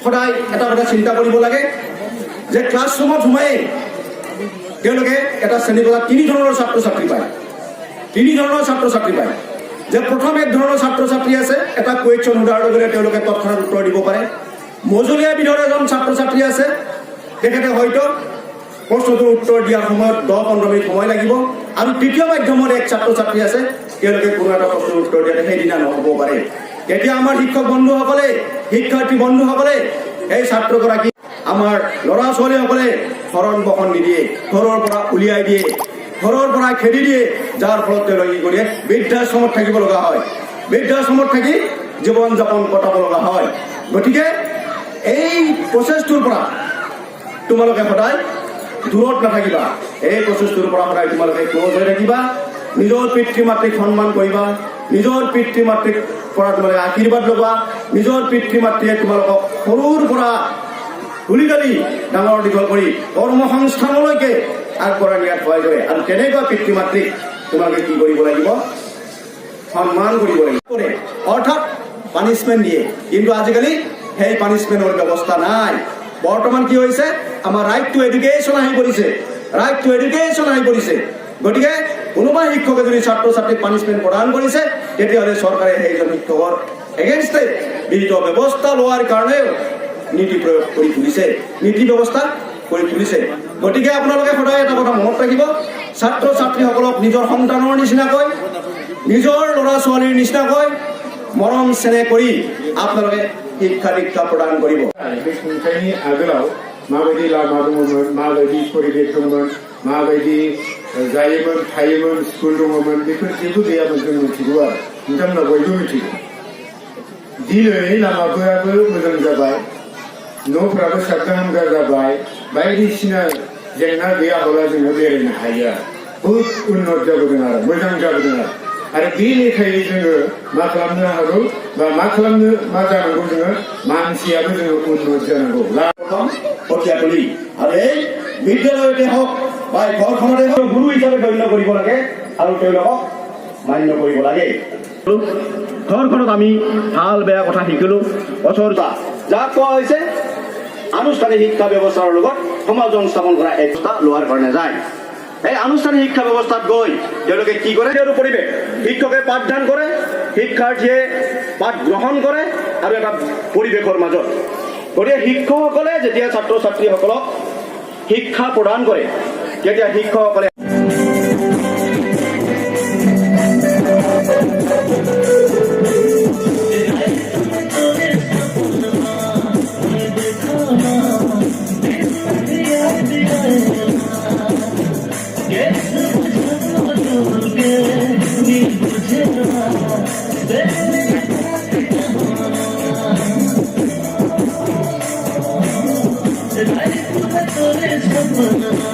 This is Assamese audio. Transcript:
সদায় এটা কথা চিন্তা কৰিব লাগে যে ক্লাছৰুমত সোমাই তেওঁলোকে এটা শ্ৰেণীকোঠাত 3 ধৰণৰ ছাত্ৰ ছাত্ৰী পায়। 3 ধৰণৰ ছাত্ৰ ছাত্ৰী পায়। যে প্ৰথম এক ধৰণৰ ছাত্ৰ ছাত্ৰী আছে, এটা কুৱেশ্যন সোধাৰ লগে তেওঁলোকে তৎক্ষণাত উত্তৰ দিব পাৰে। মজলীয়া বিধৰ এজন ছাত্ৰ ছাত্ৰী আছে, তেখেতে হয়তো প্ৰশ্নটোৰ উত্তৰ দিয়াৰ সময়ত 10-15 মিনিট সময় লাগিব। আৰু তৃতীয় মাধ্যমৰ এক ছাত্ৰ ছাত্ৰী আছে, তেওঁলোকে কোনো এটা প্ৰশ্নৰ উত্তৰ দিয়াতে সেইদিনা নহ'ব পাৰে। এতিয়া আমাৰ শিক্ষক বন্ধুসকলে, শিক্ষাৰ্থী বন্ধুসকলে এই ছাত্ৰগৰাকী আমাৰ ল'ৰা ছোৱালীসকলে শৰণ বখন নিদিয়ে, ঘৰৰ পৰা উলিয়াই দিয়ে, ঘৰৰ পৰা খেদি দিয়ে, যাৰ ফলত তেওঁলোকে কি কৰে বৃদ্ধাশ্ৰমত থাকিব লগা হয়, বৃদ্ধাশ্ৰমত থাকি জীৱন যাপন কটাব লগা হয়। গতিকে এই প্ৰচেছটোৰ পৰা তোমালোকে সদায় দূৰত নাথাকিবা, এই প্ৰচেছটোৰ পৰা সদায় তোমালোকে ক্ল'জ হৈ থাকিবা। নিজৰ পিতৃ মাতৃক সন্মান কৰিবা, নিজৰ পিতৃ মাতৃক পৰা তোমালোকে আশীৰ্বাদ ল'বা। নিজৰ পিতৃ মাতৃয়ে তোমালোকক সৰুৰ পৰা তুলি তালি ডাঙৰ দীঘল কৰি কৰ্মসংস্থানলৈকে আগবঢ়াই নিয়াত সহায় কৰে। আৰু তেনেকুৱা পিতৃ মাতৃক তোমালোকে কি কৰিব লাগিব? সন্মান কৰিব লাগিব। অৰ্থাৎ পানিছমেণ্ট দিয়ে, কিন্তু আজিকালি সেই পানিছমেণ্টৰ ব্যৱস্থা নাই। বৰ্তমান কি হৈছে, আমাৰ ৰাইট টু এডুকেশ্যন আহি পৰিছে, ৰাইট টু এডুকেশ্যন আহি পৰিছে। গতিকে কোনোবা শিক্ষকে যদি ছাত্ৰ ছাত্ৰীক পানিছমেণ্ট প্ৰদান কৰিছে, তেতিয়াহ'লে চৰকাৰে সেইজন শিক্ষকৰ এগেইনষ্টে বিহিত ব্যৱস্থা লোৱাৰ কাৰণেও নীতি প্ৰয়োগ কৰি তুলিছে, নীতি ব্যৱস্থা কৰি তুলিছে। গতিকে আপোনালোকে সদায় এটা কথা মনত ৰাখিব, ছাত্ৰ ছাত্ৰীসকলক নিজৰ সন্তানৰ নিচিনাকৈ, নিজৰ ল'ৰা ছোৱালীৰ নিচিনাকৈ মৰম চেনেহ কৰি আপোনালোকে শিক্ষা দীক্ষা প্ৰদান কৰিব। खुंथायनि आगोलाव माबायदि लामा दङमोन, माबायदि परिबेश दंमोन, माबायदि जायोमोन थायोमोन, स्कुल दङमोन, बेफोर जेबो गैयामोन। जों मिथिगौ आरो नोंथांमोना बयबो मिथिगौ। दिनै लामाफोराबो मोजां जाबाय, न'फ्राबो साबगा हामगा जाबाय, बायदिसिना जेंना गैयाब्ला जोङो बेरायनो हायो। बहुद उन्नत जाबोदों आरो मोजां जाबोदों आरो बे लेखायै जोङो मा खालामनो हागौ बा मा जानांगौ, जोङो मानसियाबो जोङो उन्नत जानांगौ। প্ৰথম কঠীয়া তুলি আৰু এই বিদ্যালয়তে হওক বা ঘৰখনতে হওক গুৰু হিচাপে গণ্য কৰিব লাগে আৰু তেওঁলোকক মান্য কৰিব লাগে। ঘৰখনত আমি ভাল বেয়া কথা শিকিলো, অথৰতা যাক কোৱা হৈছে আনুষ্ঠানিক শিক্ষা ব্যৱস্থাৰ লগত সমাজ সংস্থাপন কৰা একটা লোৱাৰ কাৰণে যায়। এই আনুষ্ঠানিক শিক্ষা ব্যৱস্থাত গৈ তেওঁলোকে কি কৰে, তেওঁৰ পৰিৱেশ শিক্ষকে পাঠদান কৰে, শিক্ষাৰ্থীয়ে পাঠ গ্ৰহণ কৰে আৰু এটা পৰিৱেশৰ মাজত। গতিকে শিক্ষকসকলে যেতিয়া ছাত্ৰ ছাত্ৰীসকলক শিক্ষা প্ৰদান কৰে, তেতিয়া শিক্ষকসকলে Tonight,